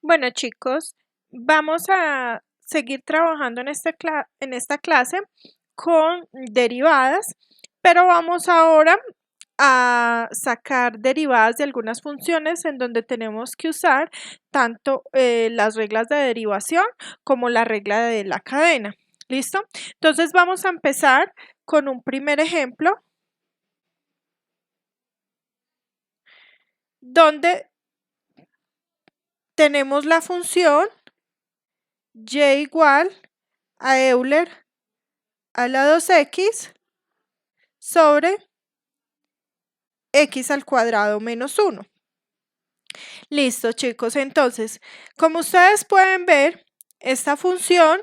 Bueno, chicos, vamos a seguir trabajando en esta clase con derivadas, pero vamos ahora a sacar derivadas de algunas funciones en donde tenemos que usar tanto las reglas de derivación como la regla de la cadena. ¿Listo? Entonces vamos a empezar con un primer ejemplo donde tenemos la función y igual a Euler a la 2x sobre x al cuadrado menos 1. Listo, chicos. Entonces, como ustedes pueden ver, esta función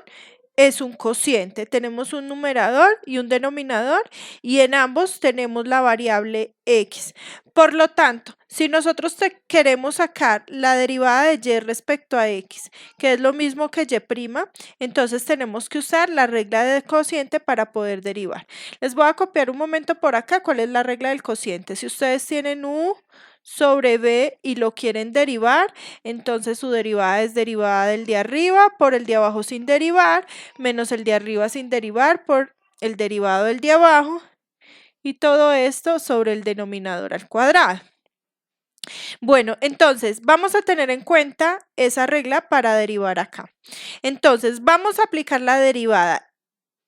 es un cociente. Tenemos un numerador y un denominador y en ambos tenemos la variable x. Por lo tanto, si nosotros queremos sacar la derivada de y respecto a x, que es lo mismo que y', entonces tenemos que usar la regla del cociente para poder derivar. Les voy a copiar un momento por acá cuál es la regla del cociente. Si ustedes tienen u sobre b y lo quieren derivar, entonces su derivada es derivada del de arriba por el de abajo sin derivar, menos el de arriba sin derivar por el derivado del de abajo, y todo esto sobre el denominador al cuadrado. Bueno, entonces vamos a tener en cuenta esa regla para derivar acá. Entonces vamos a aplicar la derivada.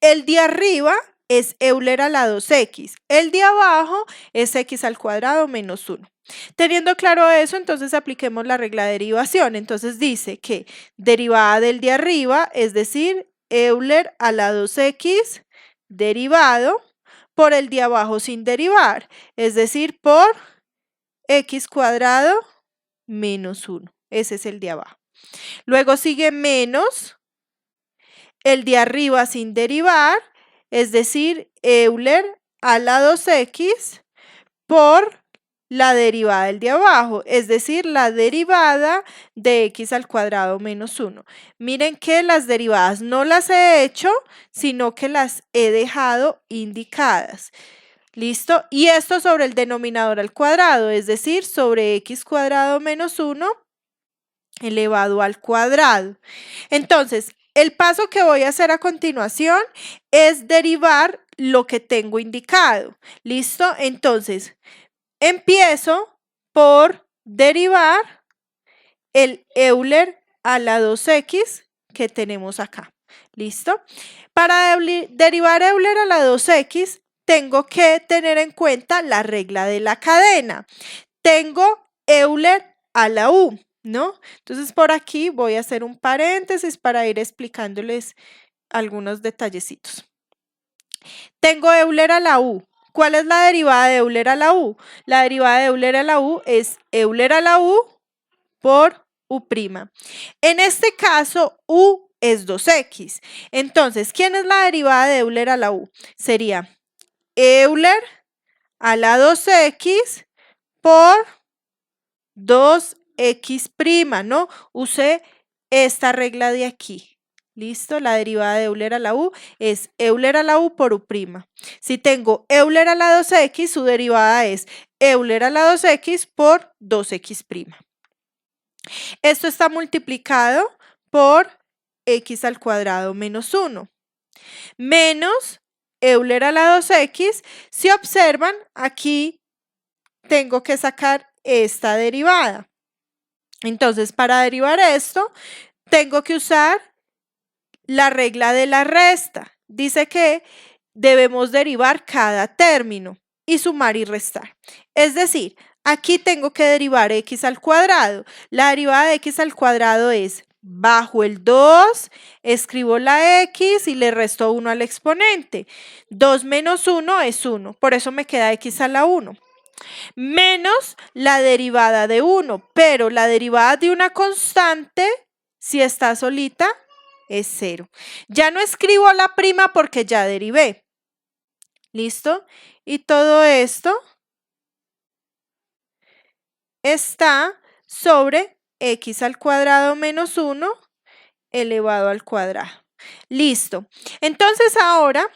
El de arriba es Euler a la 2x, el de abajo es x al cuadrado menos 1. Teniendo claro eso, entonces apliquemos la regla de derivación. Entonces dice que derivada del de arriba, es decir, Euler a la 2x derivado por el de abajo sin derivar, es decir, por x cuadrado menos 1. Ese es el de abajo. Luego sigue menos el de arriba sin derivar, es decir, Euler a la 2x por la derivada del de abajo, es decir, la derivada de x al cuadrado menos 1. Miren que las derivadas no las he hecho, sino que las he dejado indicadas. ¿Listo? Y esto sobre el denominador al cuadrado, es decir, sobre x cuadrado menos 1 elevado al cuadrado. Entonces, el paso que voy a hacer a continuación es derivar lo que tengo indicado. ¿Listo? Entonces, empiezo por derivar el Euler a la 2x que tenemos acá. ¿Listo? Para derivar Euler a la 2x, tengo que tener en cuenta la regla de la cadena. Tengo Euler a la u, ¿no? Entonces por aquí voy a hacer un paréntesis para ir explicándoles algunos detallecitos. Tengo Euler a la u. ¿Cuál es la derivada de Euler a la u? La derivada de Euler a la u es Euler a la u por u'. En este caso, u es 2x. Entonces, ¿quién es la derivada de Euler a la u? Sería Euler a la 2x por 2x', ¿no? Usé esta regla de aquí. ¿Listo? La derivada de Euler a la u es Euler a la u por u'. Si tengo Euler a la 2x, su derivada es Euler a la 2x por 2x'. Esto está multiplicado por x al cuadrado menos 1. Menos Euler a la 2x. Si observan, aquí tengo que sacar esta derivada. Entonces, para derivar esto, tengo que usar la regla de la resta. Dice que debemos derivar cada término y sumar y restar. Es decir, aquí tengo que derivar x al cuadrado. La derivada de x al cuadrado es bajo el 2, escribo la x y le resto 1 al exponente. 2 menos 1 es 1, por eso me queda x a la 1. Menos la derivada de 1, pero la derivada de una constante, si está solita, es 0. Ya no escribo la prima porque ya derivé. ¿Listo? Y todo esto está sobre x al cuadrado menos 1 elevado al cuadrado. Listo. Entonces ahora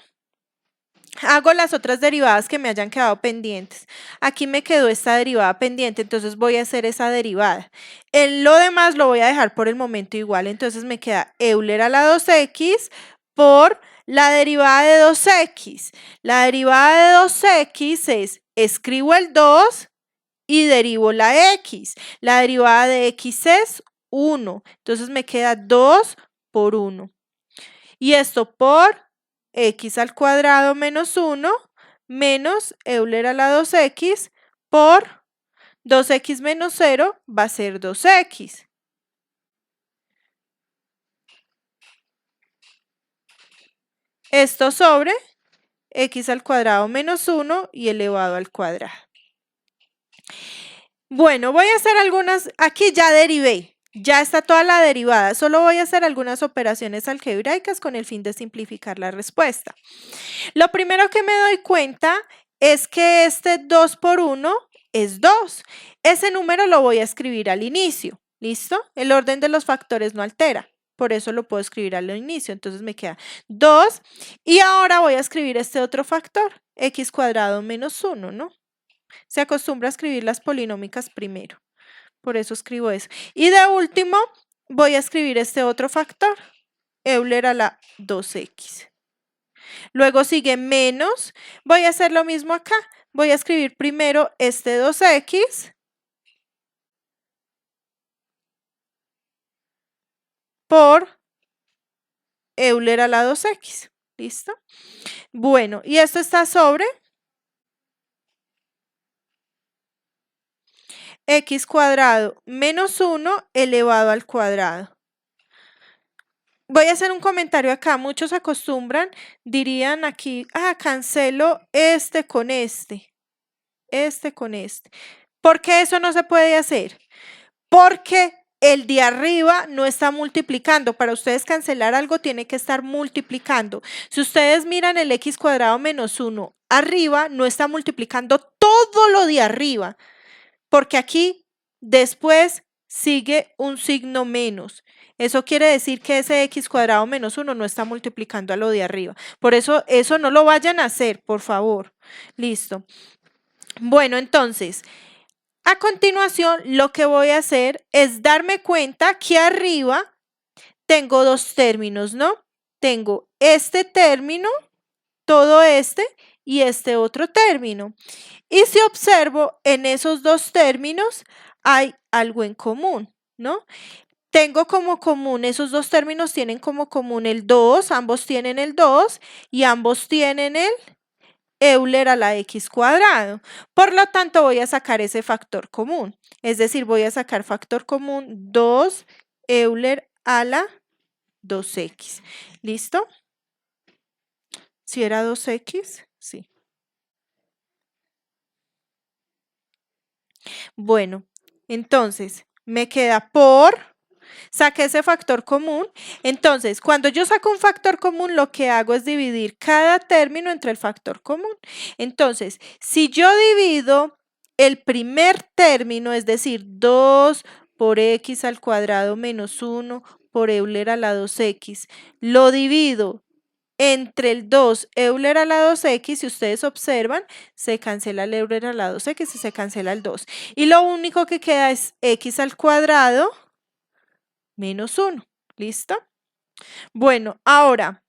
Hago las otras derivadas que me hayan quedado pendientes. Aquí me quedó esta derivada pendiente, entonces voy a hacer esa derivada. En lo demás lo voy a dejar por el momento igual, entonces me queda Euler a la 2x por la derivada de 2x. La derivada de 2x es, escribo el 2 y derivo la x. La derivada de x es 1, entonces me queda 2 por 1. Y esto por x al cuadrado menos 1 menos Euler a la 2x por 2x menos 0 va a ser 2x. Esto sobre x al cuadrado menos 1 y elevado al cuadrado. Bueno, voy a hacer algunas, aquí ya derivé, ya está toda la derivada, solo voy a hacer algunas operaciones algebraicas con el fin de simplificar la respuesta. Lo primero que me doy cuenta es que este 2 por 1 es 2. Ese número lo voy a escribir al inicio, ¿listo? El orden de los factores no altera, por eso lo puedo escribir al inicio, entonces me queda 2 y ahora voy a escribir este otro factor, x cuadrado menos 1, ¿no? Se acostumbra a escribir las polinómicas primero, por eso escribo eso. Y de último voy a escribir este otro factor, Euler a la 2x. Luego sigue menos, voy a hacer lo mismo acá, voy a escribir primero este 2x por Euler a la 2x, ¿listo? Bueno, y esto está sobre x cuadrado menos 1 elevado al cuadrado. Voy a hacer un comentario acá, muchos acostumbran, dirían aquí, cancelo este con este con este. ¿Por qué eso no se puede hacer? Porque el de arriba no está multiplicando. Para ustedes cancelar algo tiene que estar multiplicando. Si ustedes miran el x cuadrado menos 1 arriba, no está multiplicando todo lo de arriba, porque aquí después sigue un signo menos. Eso quiere decir que ese x cuadrado menos 1 no está multiplicando a lo de arriba. Por eso no lo vayan a hacer, por favor. Listo. Bueno, entonces, a continuación lo que voy a hacer es darme cuenta que arriba tengo dos términos, ¿no? Tengo este término, todo este y este otro término. Y si observo en esos dos términos hay algo en común, ¿no? Tengo como común, esos dos términos tienen como común el 2, ambos tienen el 2 y ambos tienen el Euler a la x cuadrado. Por lo tanto, voy a sacar ese factor común. Es decir, voy a sacar factor común 2 Euler a la 2x. ¿Listo? ¿Si era 2x? Sí. Bueno, entonces me queda saqué ese factor común. Entonces, cuando yo saco un factor común, lo que hago es dividir cada término entre el factor común. Entonces, si yo divido el primer término, es decir, 2 por x al cuadrado menos 1 por Euler a la 2x, lo divido entre el 2 Euler a la 2x, si ustedes observan, se cancela el Euler a la 2x y se cancela el 2. Y lo único que queda es x al cuadrado menos 1. ¿Listo? Bueno, ahora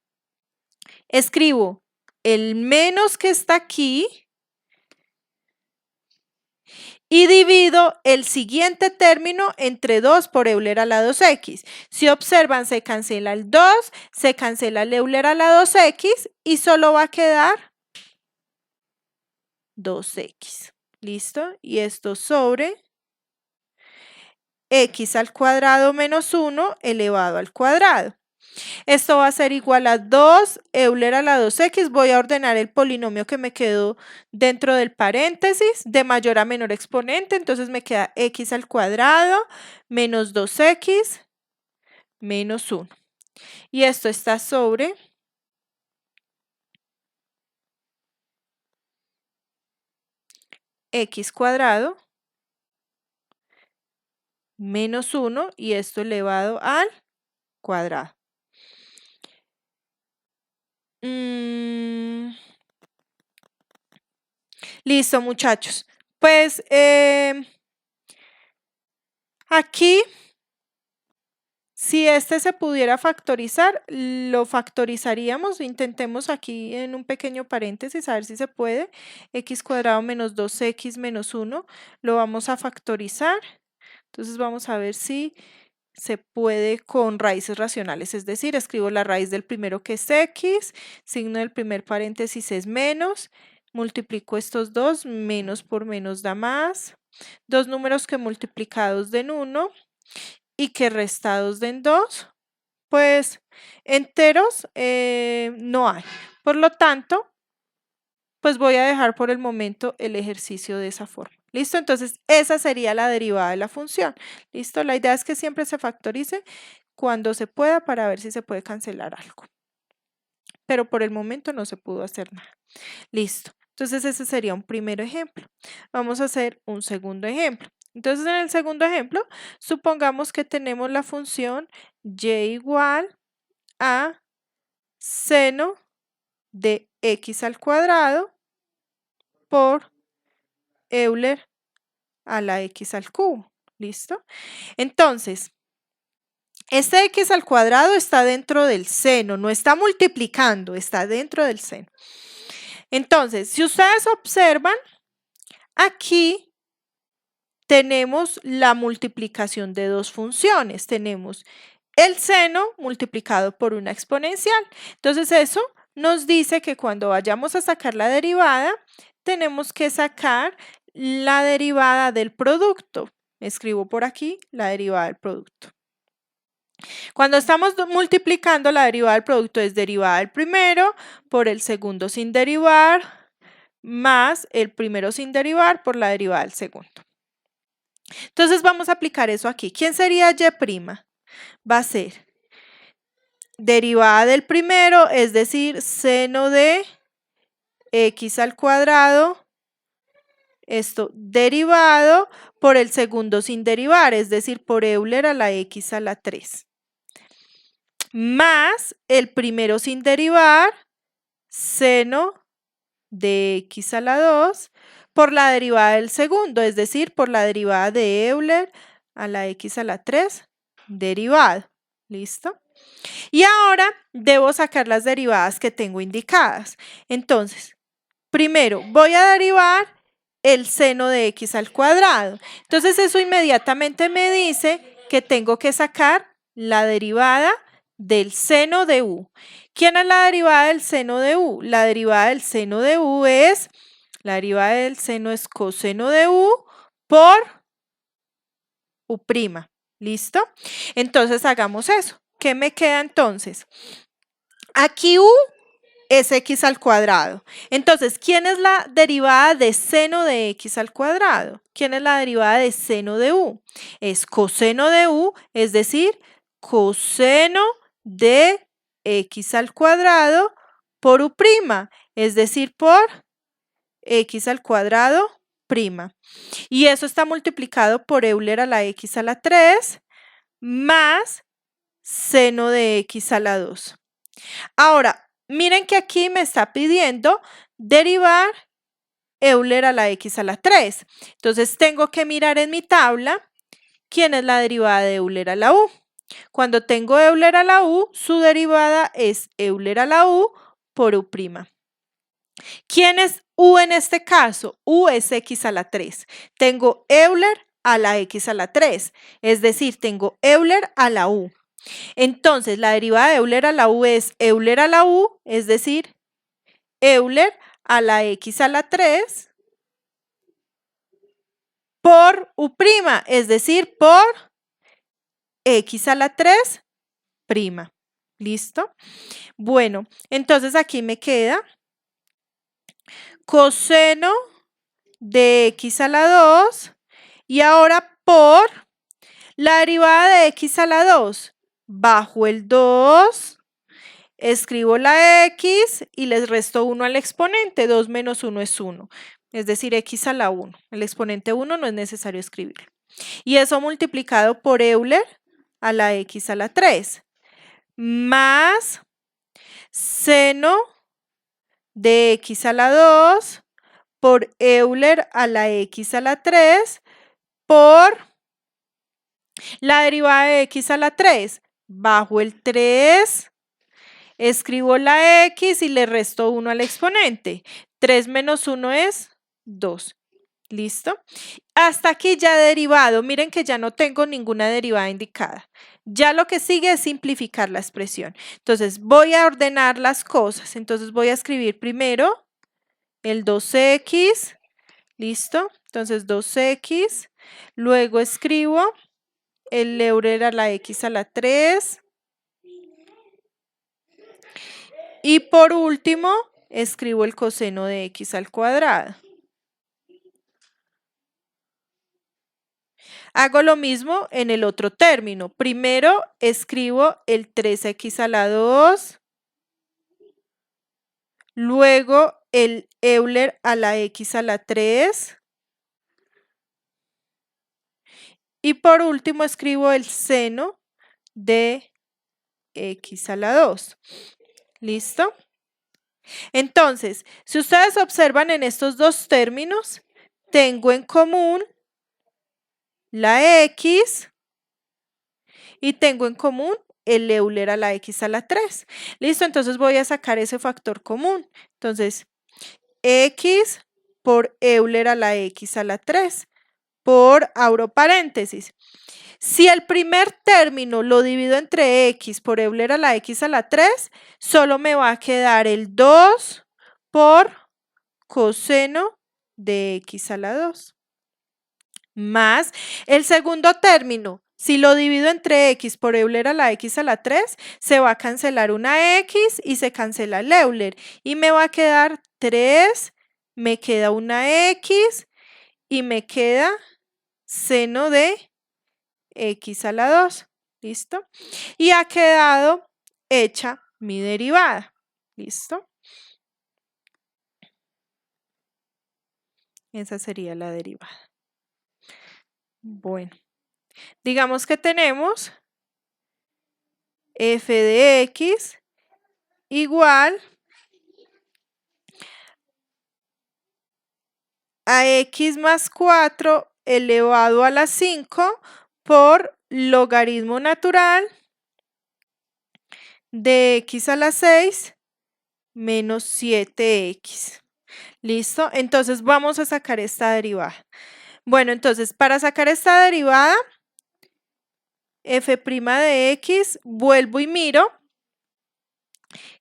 escribo el menos que está aquí y divido el siguiente término entre 2 por Euler a la 2x. Si observan, se cancela el 2, se cancela el Euler a la 2x y solo va a quedar 2x. ¿Listo? Y esto sobre x al cuadrado menos 1 elevado al cuadrado. Esto va a ser igual a 2 Euler a la 2x. Voy a ordenar el polinomio que me quedó dentro del paréntesis de mayor a menor exponente. Entonces me queda x al cuadrado menos 2x menos 1. Y esto está sobre x cuadrado menos 1 y esto elevado al cuadrado. Listo, muchachos. Pues aquí, si este se pudiera factorizar, lo factorizaríamos. Intentemos aquí en un pequeño paréntesis a ver si se puede. X cuadrado menos 2x menos 1 lo vamos a factorizar. Entonces vamos a ver si se puede con raíces racionales, es decir, escribo la raíz del primero que es x, signo del primer paréntesis es menos, multiplico estos dos, menos por menos da más, dos números que multiplicados den 1 y que restados den 2, pues enteros no hay. Por lo tanto, pues voy a dejar por el momento el ejercicio de esa forma. ¿Listo? Entonces, esa sería la derivada de la función. ¿Listo? La idea es que siempre se factorice cuando se pueda para ver si se puede cancelar algo. Pero por el momento no se pudo hacer nada. Listo. Entonces, ese sería un primer ejemplo. Vamos a hacer un segundo ejemplo. Entonces, en el segundo ejemplo, supongamos que tenemos la función y igual a seno de x al cuadrado por Euler a la x al cubo. ¿Listo? Entonces, este x al cuadrado está dentro del seno, no está multiplicando, está dentro del seno. Entonces, si ustedes observan, aquí tenemos la multiplicación de dos funciones. Tenemos el seno multiplicado por una exponencial. Entonces, eso nos dice que cuando vayamos a sacar la derivada, tenemos que sacar la derivada del producto. Escribo por aquí la derivada del producto. Cuando estamos multiplicando, la derivada del producto es derivada del primero por el segundo sin derivar, más el primero sin derivar por la derivada del segundo. Entonces vamos a aplicar eso aquí. ¿Quién sería y'? Va a ser derivada del primero, es decir, seno de x al cuadrado, esto derivado por el segundo sin derivar, es decir, por Euler a la x a la 3. Más el primero sin derivar, seno de x a la 2, por la derivada del segundo, es decir, por la derivada de Euler a la x a la 3 derivado. ¿Listo? Y ahora debo sacar las derivadas que tengo indicadas. Entonces, primero voy a derivar el seno de x al cuadrado. Entonces, eso inmediatamente me dice que tengo que sacar la derivada del seno de u. ¿Quién es la derivada del seno de u? La derivada del seno de u es, la derivada del seno es coseno de u por u'. ¿Listo? Entonces, hagamos eso. ¿Qué me queda entonces? Aquí u es x al cuadrado. Entonces, ¿quién es la derivada de seno de x al cuadrado? ¿Quién es la derivada de seno de u? Es coseno de u, es decir, coseno de x al cuadrado por u', es decir, por x al cuadrado prima. Y eso está multiplicado por Euler a la x a la 3 más seno de x a la 2. Ahora, miren que aquí me está pidiendo derivar Euler a la x a la 3. Entonces, tengo que mirar en mi tabla quién es la derivada de Euler a la u. Cuando tengo Euler a la u, su derivada es Euler a la u por u'. ¿Quién es u en este caso? U es x a la 3. Tengo Euler a la x a la 3, es decir, tengo Euler a la u. Entonces, la derivada de Euler a la u es Euler a la u, es decir, Euler a la x a la 3 por u', es decir, por x a la 3 prima. ¿Listo? Bueno, entonces aquí me queda coseno de x a la 2 y ahora por la derivada de x a la 2 bajo el 2, escribo la x y les resto 1 al exponente. 2 menos 1 es 1, es decir, x a la 1. El exponente 1 no es necesario escribirlo. Y eso multiplicado por Euler a la x a la 3 más seno de x a la 2 por Euler a la x a la 3 por la derivada de x a la 3. Bajo el 3, escribo la x y le resto 1 al exponente. 3 menos 1 es 2. ¿Listo? Hasta aquí ya derivado. Miren que ya no tengo ninguna derivada indicada. Ya lo que sigue es simplificar la expresión. Entonces voy a ordenar las cosas. Entonces voy a escribir primero el 2x. ¿Listo? Entonces 2x. Luego escribo el Euler a la x a la 3. Y por último, escribo el coseno de x al cuadrado. Hago lo mismo en el otro término. Primero escribo el 3x a la 2. Luego el Euler a la x a la 3. Y por último escribo el seno de x a la 2. ¿Listo? Entonces, si ustedes observan en estos dos términos, tengo en común la x y tengo en común el Euler a la x a la 3. ¿Listo? Entonces voy a sacar ese factor común. Entonces, x por Euler a la x a la 3 por, abro paréntesis. Si el primer término lo divido entre x por Euler a la x a la 3, solo me va a quedar el 2 por coseno de x a la 2. Más el segundo término, si lo divido entre x por Euler a la x a la 3, se va a cancelar una x y se cancela el Euler. Y me va a quedar 3, me queda una x y me queda seno de x a la 2. ¿Listo? Y ha quedado hecha mi derivada. ¿Listo? Esa sería la derivada. Bueno, digamos que tenemos f de x igual a x más 4 elevado a la 5 por logaritmo natural de x a la 6 menos 7x. ¿Listo? Entonces vamos a sacar esta derivada. Bueno, entonces para sacar esta derivada, f' de x, vuelvo y miro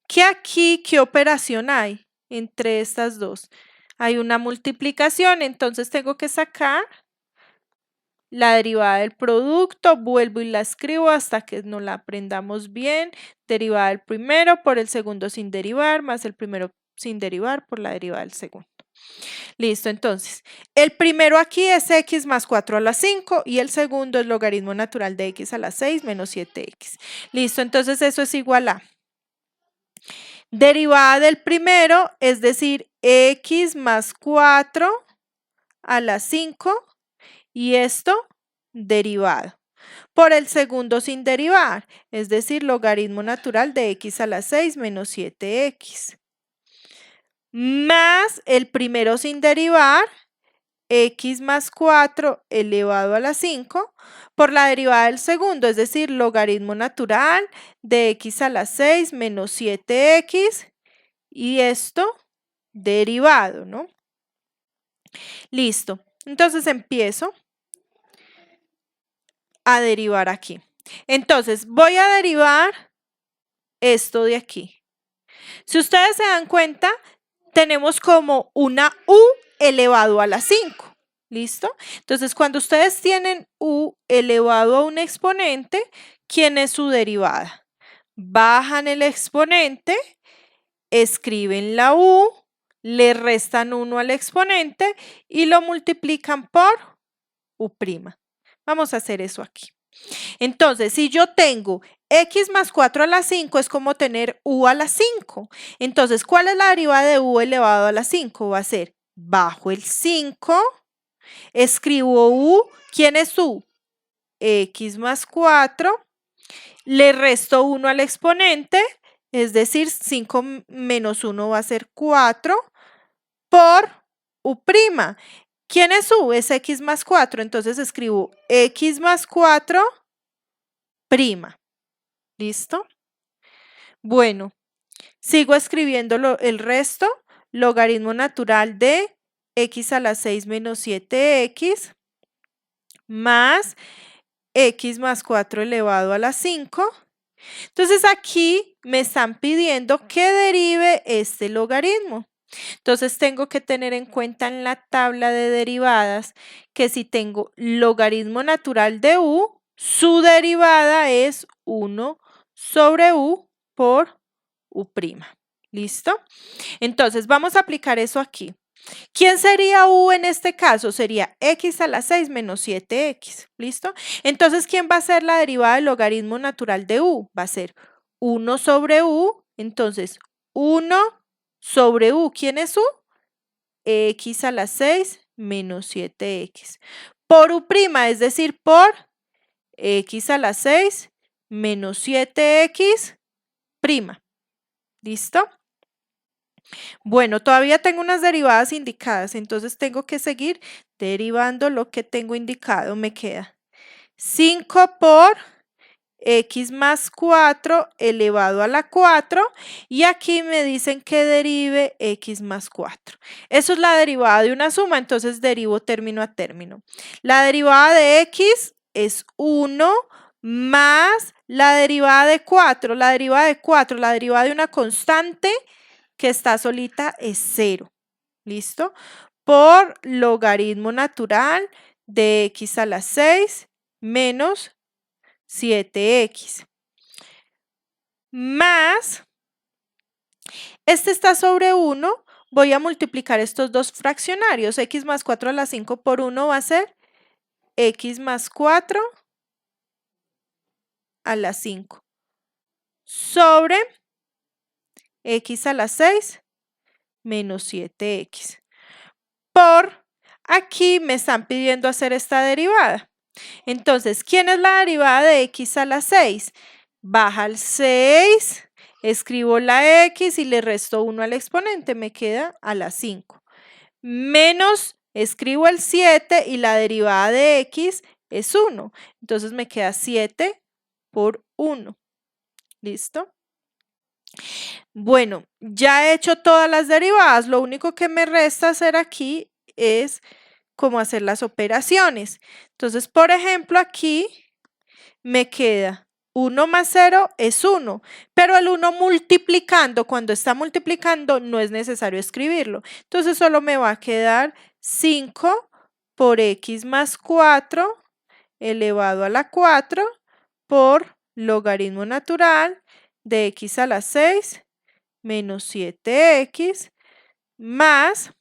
que aquí, ¿qué operación hay entre estas dos? Hay una multiplicación, entonces tengo que sacar la derivada del producto, vuelvo y la escribo hasta que nos la aprendamos bien. Derivada del primero por el segundo sin derivar, más el primero sin derivar por la derivada del segundo. Listo, entonces, el primero aquí es x más 4 a la 5 y el segundo es logaritmo natural de x a la 6 menos 7x. Listo, entonces eso es igual a derivada del primero, es decir, x más 4 a la 5 y esto derivado por el segundo sin derivar, es decir, logaritmo natural de x a la 6 menos 7x. Más el primero sin derivar, x más 4 elevado a la 5 por la derivada del segundo, es decir, logaritmo natural de x a la 6 menos 7x y esto derivado, ¿no? Listo. Entonces empiezo a derivar aquí. Entonces voy a derivar esto de aquí. Si ustedes se dan cuenta, tenemos como una u elevado a la 5. ¿Listo? Entonces, cuando ustedes tienen u elevado a un exponente, ¿quién es su derivada? Bajan el exponente, escriben la u, le restan 1 al exponente y lo multiplican por u'. Vamos a hacer eso aquí. Entonces, si yo tengo x más 4 a la 5 es como tener u a la 5. Entonces, ¿cuál es la derivada de u elevado a la 5? Va a ser bajo el 5, escribo u, ¿quién es u? X más 4, le resto 1 al exponente, es decir, 5 menos 1 va a ser 4 por U'. ¿Quién es U? Es X más 4. Entonces escribo X más 4'. ¿Listo? Bueno, sigo escribiendo el resto. Logaritmo natural de X a la 6 menos 7X más X más 4 elevado a la 5. Entonces aquí me están pidiendo que derive este logaritmo. Entonces tengo que tener en cuenta en la tabla de derivadas que si tengo logaritmo natural de U, su derivada es 1 sobre U por U'. ¿Listo? Entonces vamos a aplicar eso aquí. ¿Quién sería U en este caso? Sería X a la 6 menos 7X. ¿Listo? Entonces, ¿quién va a ser la derivada del logaritmo natural de U? Va a ser 1 sobre U. Entonces, 1 sobre U. ¿Quién es U? X a la 6 menos 7X. Por U', es decir, por X a la 6 menos 7X'. ¿Listo? Bueno, todavía tengo unas derivadas indicadas, entonces tengo que seguir derivando lo que tengo indicado. Me queda 5 por X más 4 elevado a la 4 y aquí me dicen que derive X más 4. Eso es la derivada de una suma, entonces derivo término a término. La derivada de X es 1 más la derivada de 4. La derivada de 4, la derivada de una constante que está solita es 0. ¿Listo? Por logaritmo natural de X a la 6 menos 7X. Más, este está sobre 1, voy a multiplicar estos dos fraccionarios. X más 4 a la 5 por 1 va a ser X más 4 a la 5 sobre X a la 6 menos 7X. Por aquí me están pidiendo hacer esta derivada. Entonces, ¿quién es la derivada de X a la 6? Baja al 6, escribo la X y le resto 1 al exponente, me queda a la 5. Menos, escribo el 7 y la derivada de X es 1. Entonces me queda 7 por 1. ¿Listo? Bueno, ya he hecho todas las derivadas. Lo único que me resta hacer aquí es cómo hacer las operaciones. Entonces, por ejemplo, aquí me queda 1 más 0 es 1, pero el 1 multiplicando, cuando está multiplicando, no es necesario escribirlo. Entonces, solo me va a quedar 5 por X más 4 elevado a la 4 por logaritmo natural de X a la 6 menos 7X más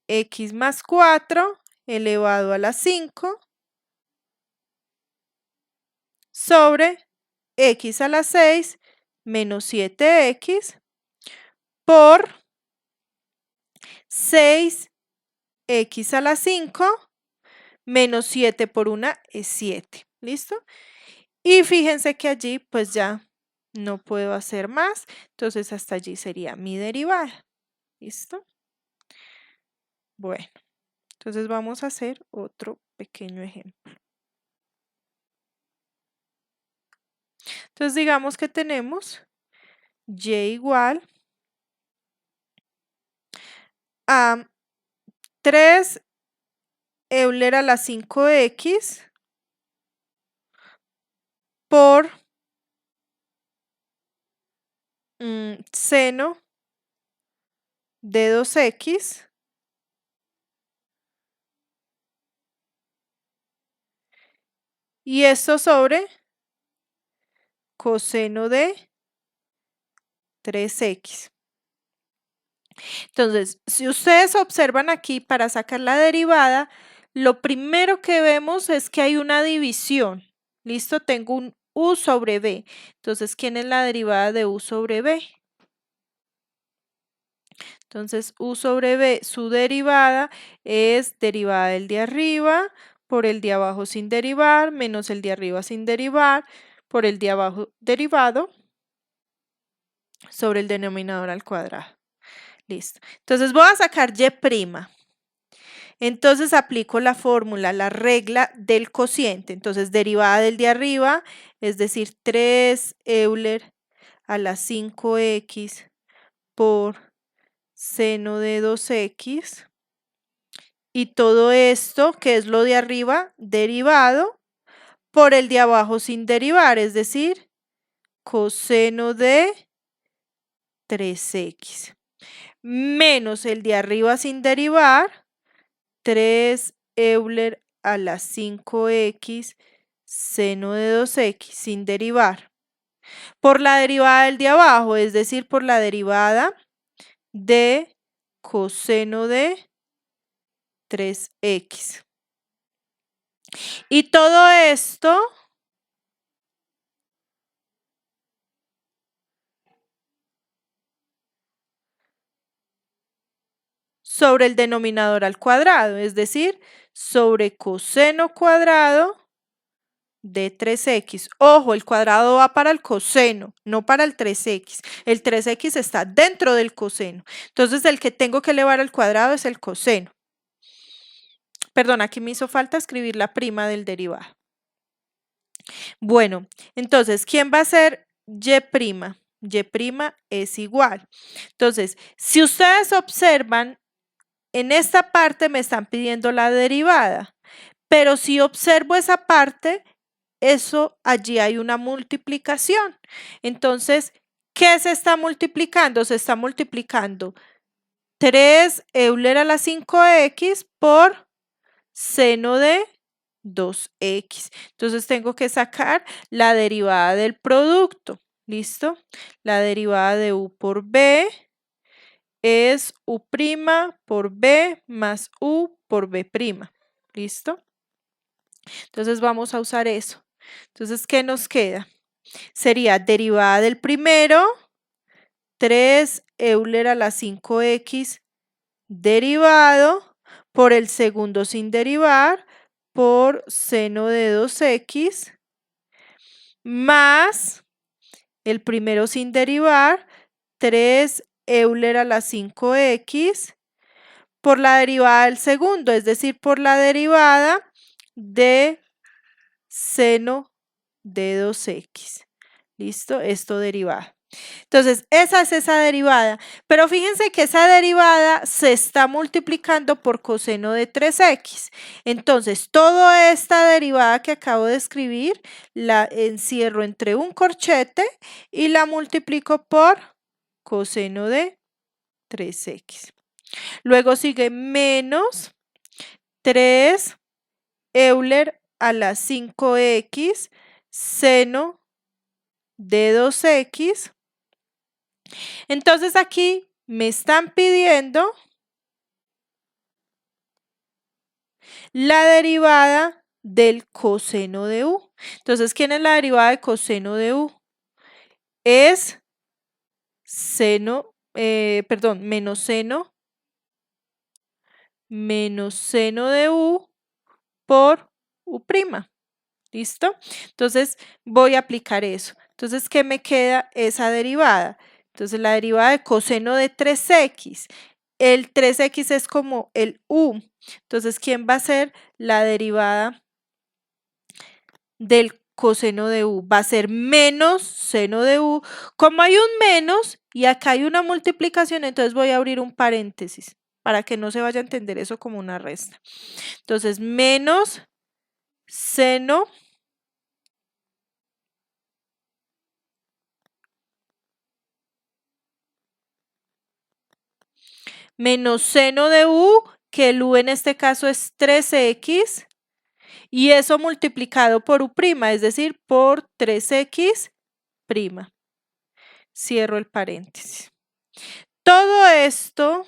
X más 4 elevado a la 5 sobre X a la 6 menos 7X por 6X a la 5 menos 7 por 1 es 7. ¿Listo? Y fíjense que allí pues ya no puedo hacer más. Entonces hasta allí sería mi derivada. ¿Listo? Bueno, entonces vamos a hacer otro pequeño ejemplo. Entonces digamos que tenemos y igual a 3 Euler a la 5X por seno de 2X y esto sobre coseno de 3X. Entonces, si ustedes observan aquí, para sacar la derivada, lo primero que vemos es que hay una división. ¿Listo? Tengo un U sobre B. Entonces, ¿quién es la derivada de U sobre B? Entonces, U sobre B, su derivada es derivada del de arriba por el de abajo sin derivar, menos el de arriba sin derivar, por el de abajo derivado sobre el denominador al cuadrado. Listo. Entonces voy a sacar y'. Entonces aplico la fórmula, la regla del cociente. Entonces derivada del de arriba, es decir, 3 Euler a la 5x por seno de 2x. Y todo esto, que es lo de arriba, derivado por el de abajo sin derivar, es decir, coseno de 3x. Menos el de arriba sin derivar, 3 Euler a la 5x seno de 2x sin derivar. Por la derivada del de abajo, es decir, por la derivada de coseno de 3x. Y todo esto sobre el denominador al cuadrado, es decir, sobre coseno cuadrado de 3x. Ojo, el cuadrado va para el coseno, no para el 3x. El 3x está dentro del coseno. Entonces, el que tengo que elevar al cuadrado es el coseno. Perdón, aquí me hizo falta escribir la prima del derivado. Bueno, entonces, ¿quién va a ser y'? Y' es igual. Entonces, si ustedes observan, en esta parte me están pidiendo la derivada, pero si observo esa parte, eso allí hay una multiplicación. Entonces, ¿qué se está multiplicando? Se está multiplicando 3 Euler a la 5x por seno de 2x. Entonces tengo que sacar la derivada del producto. ¿Listo? La derivada de u por b es u' por b más u por b'. ¿Listo? Entonces vamos a usar eso. Entonces, ¿qué nos queda? Sería derivada del primero, 3 Euler a la 5x derivado por el segundo sin derivar por seno de 2x más el primero sin derivar, 3 Euler a la 5x por la derivada del segundo, es decir, por la derivada de seno de 2x. ¿Listo? Esto derivada. Entonces, esa es esa derivada. Pero fíjense que esa derivada se está multiplicando por coseno de 3x. Entonces, toda esta derivada que acabo de escribir la encierro entre un corchete y la multiplico por coseno de 3x. Luego sigue menos 3 Euler a la 5x seno de 2x. Entonces aquí me están pidiendo la derivada del coseno de u. Entonces, ¿quién es la derivada de coseno de u? Es menos seno de u por u'. ¿Listo? Entonces, voy a aplicar eso. Entonces, ¿qué me queda? Esa derivada. Entonces, la derivada de coseno de 3x. El 3x es como el u. Entonces, ¿quién va a ser la derivada del coseno de u? Va a ser menos seno de u. Como hay un menos y acá hay una multiplicación, entonces voy a abrir un paréntesis para que no se vaya a entender eso como una resta. Entonces, menos seno menos seno de u, que el u en este caso es 3x, y eso multiplicado por u', es decir, por 3x'. Cierro el paréntesis. Todo esto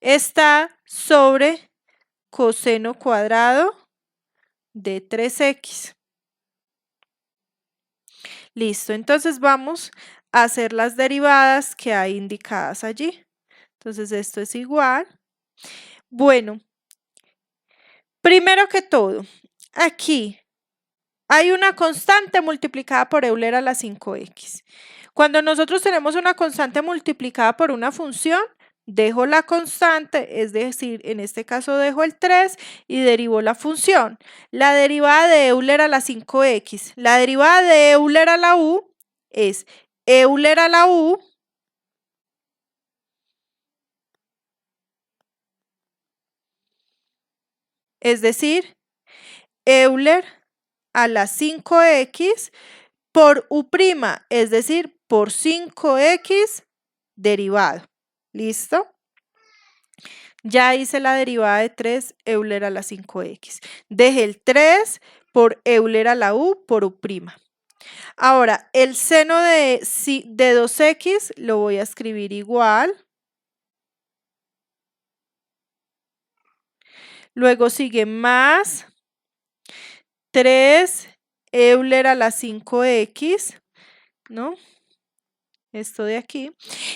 está sobre coseno cuadrado de 3x. Listo, entonces vamos a hacer las derivadas que hay indicadas allí. Entonces esto es igual. Bueno, primero que todo, aquí hay una constante multiplicada por Euler a la 5x. Cuando nosotros tenemos una constante multiplicada por una función, dejo la constante, es decir, en este caso dejo el 3 y derivo la función. La derivada de Euler a la 5x, la derivada de Euler a la u es Euler a la u es decir, Euler a la 5x por u', es decir, por 5x derivado. ¿Listo? Ya hice la derivada de 3 Euler a la 5x. Dejé el 3 por Euler a la u por u'. Ahora, el seno de 2x lo voy a escribir igual. Luego sigue más 3 Euler a la 5x, ¿no? Esto de aquí.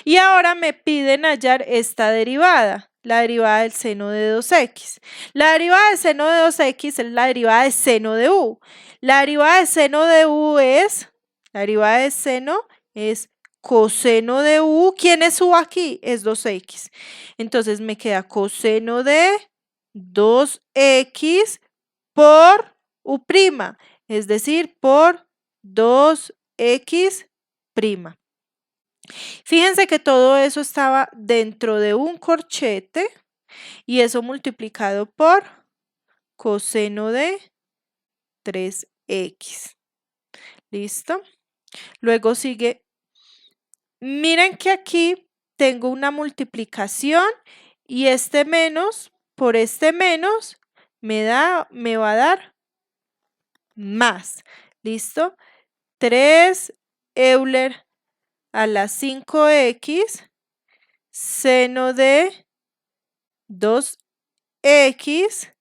Y ahora me piden hallar esta derivada, la derivada del seno de 2x. La derivada del seno de 2x es la derivada del seno de u. La derivada del seno de u es, la derivada del seno es coseno de u. ¿Quién es u aquí? Es 2x. Entonces me queda coseno de 2x por u', es decir, por 2x'. Fíjense que todo eso estaba dentro de un corchete y eso multiplicado por coseno de 3x. ¿Listo? Luego sigue, miren que aquí tengo una multiplicación y este menos por este menos me va a dar más. ¿Listo? 3 Euler a la 5x seno de 2x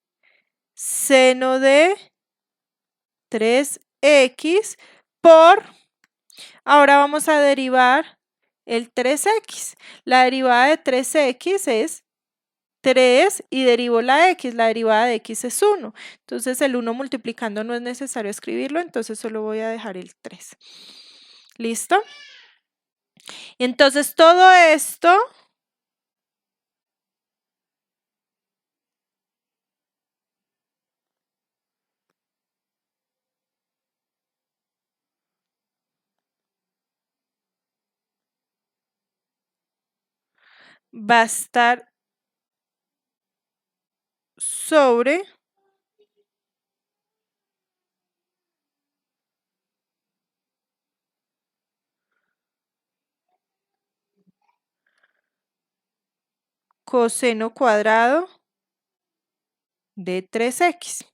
seno de 3x por, ahora vamos a derivar el 3x. La derivada de 3x es 3 y derivo la derivada de x es 1. Entonces el 1 multiplicando no es necesario escribirlo, entonces solo voy a dejar el 3. ¿Listo? Entonces todo esto va a estar sobre coseno cuadrado de 3x.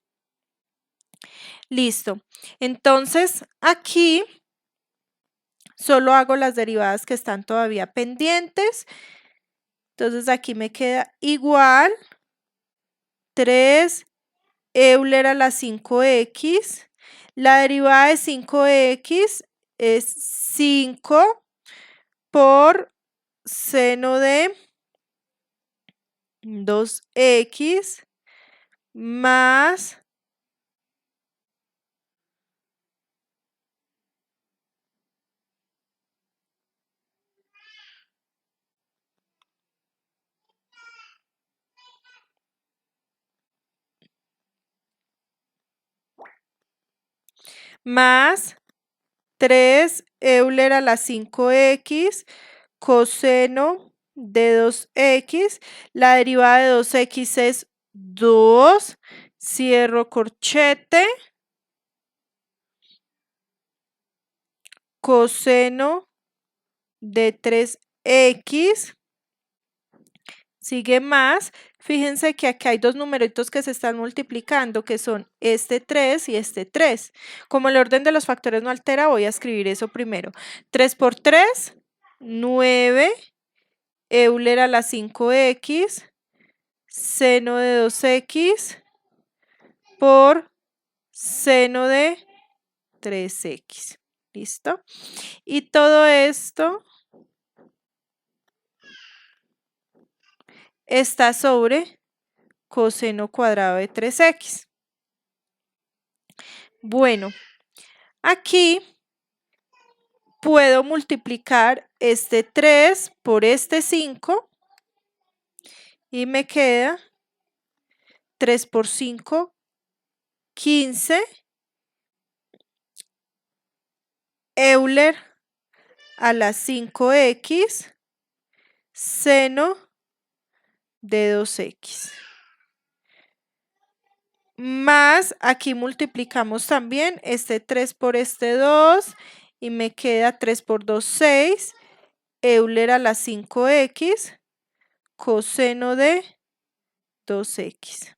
Listo. Entonces aquí solo hago las derivadas que están todavía pendientes. Entonces aquí me queda igual 3 Euler a la 5x. La derivada de 5x es 5 por seno de 2x más más 3 Euler a la 5x coseno de 2x. La derivada de 2x es 2. Cierro corchete. Coseno de 3x. Sigue más. Fíjense que aquí hay dos numeritos que se están multiplicando, que son este 3 y este 3. Como el orden de los factores no altera, voy a escribir eso primero. 3 por 3, 9. Euler a la 5x. Seno de 2x por seno de 3x. ¿Listo? Y todo esto está sobre coseno cuadrado de 3x. Bueno, aquí puedo multiplicar este 3 por este 5 y me queda 3 por 5, 15. Euler a la 5x seno de 2x. Más, aquí multiplicamos también este 3 por este 2 y me queda 3 por 2, 6. Euler a la 5x coseno de 2x.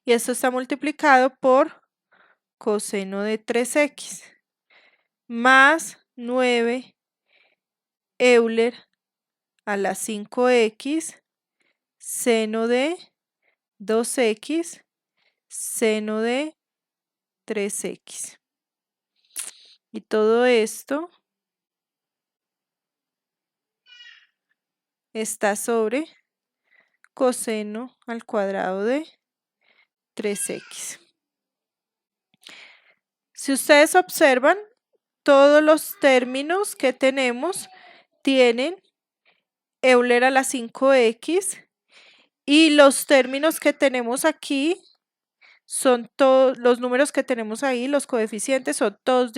Y esto está multiplicado por coseno de 3x más 9 Euler a la 5x seno de 2x seno de 3x. Y todo esto está sobre coseno al cuadrado de 3x. Si ustedes observan, todos los términos que tenemos tienen Euler a la 5x y los términos que tenemos aquí son todos los números que tenemos ahí, los coeficientes son todos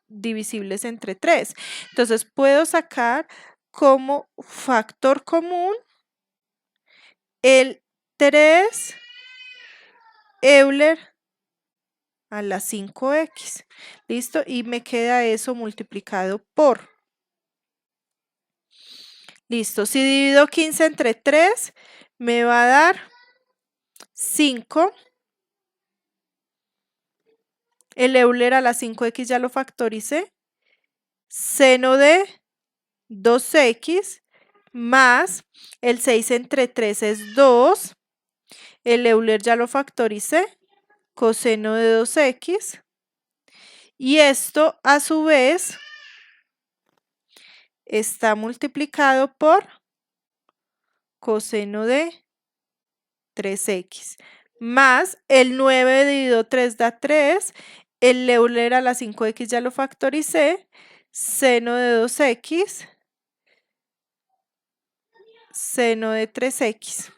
divisibles entre 3. Entonces puedo sacar como factor común el 3 Euler a la 5x. ¿Listo? Y me queda eso multiplicado por. Listo. Si divido 15 entre 3, me va a dar 5. El Euler a la 5x ya lo factoricé. Seno de 2x más el 6 entre 3 es 2. El Euler ya lo factoricé. Coseno de 2x. Y esto a su vez está multiplicado por coseno de 3x más el 9 dividido 3 da 3. El Euler a la 5x ya lo factoricé. Seno de 2x seno de 3x.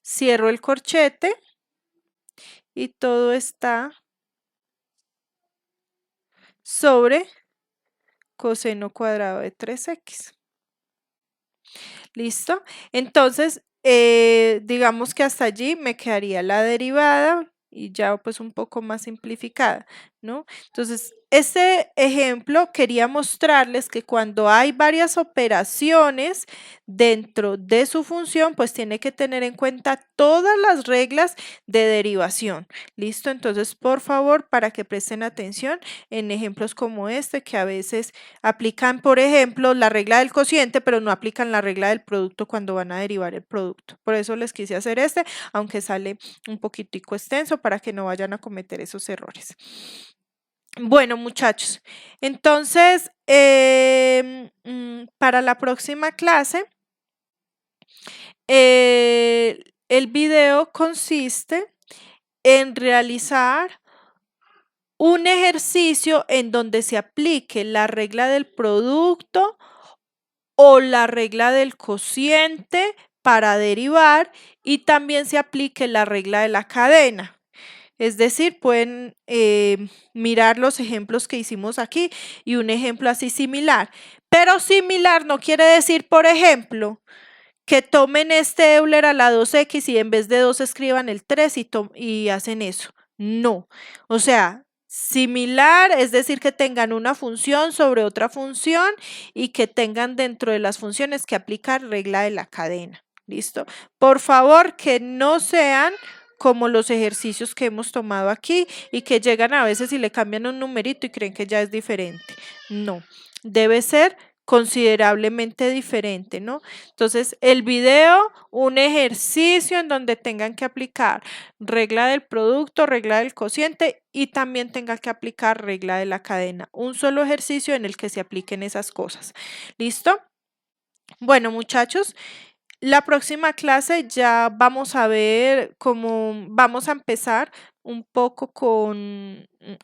Cierro el corchete y todo está sobre coseno cuadrado de 3x. ¿Listo? Entonces, digamos que hasta allí me quedaría la derivada y ya pues un poco más simplificada, ¿no? Entonces, este ejemplo quería mostrarles que cuando hay varias operaciones dentro de su función, pues tiene que tener en cuenta todas las reglas de derivación. ¿Listo? Entonces, por favor, para que presten atención en ejemplos como este, que a veces aplican, por ejemplo, la regla del cociente, pero no aplican la regla del producto cuando van a derivar el producto. Por eso les quise hacer este, aunque sale un poquitico extenso para que no vayan a cometer esos errores. Bueno, muchachos, entonces, para la próxima clase, el video consiste en realizar un ejercicio en donde se aplique la regla del producto o la regla del cociente para derivar y también se aplique la regla de la cadena. Es decir, pueden mirar los ejemplos que hicimos aquí y un ejemplo así similar. Pero similar no quiere decir, por ejemplo, que tomen este Euler a la 2x y en vez de 2 escriban el 3 y hacen eso. No. O sea, similar es decir que tengan una función sobre otra función y que tengan dentro de las funciones que aplicar regla de la cadena. ¿Listo? Por favor, que no sean como los ejercicios que hemos tomado aquí y que llegan a veces y le cambian un numerito y creen que ya es diferente. No, debe ser considerablemente diferente, ¿no? Entonces, el video, un ejercicio en donde tengan que aplicar regla del producto, regla del cociente y también tengan que aplicar regla de la cadena. Un solo ejercicio en el que se apliquen esas cosas. ¿Listo? Bueno, muchachos, La próxima clase ya vamos a ver cómo vamos a empezar un poco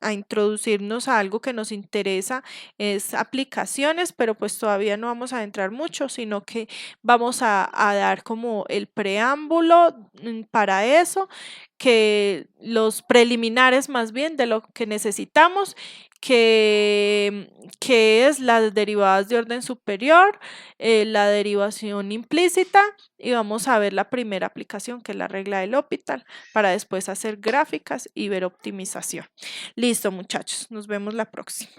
a introducirnos a algo que nos interesa, es aplicaciones, pero pues todavía no vamos a entrar mucho, sino que vamos a dar como el preámbulo para eso, que los preliminares más bien de lo que necesitamos, que es las derivadas de orden superior, la derivación implícita y vamos a ver la primera aplicación que es la regla del L'Hopital para después hacer gráficas y ver optimización. Listo muchachos, nos vemos la próxima.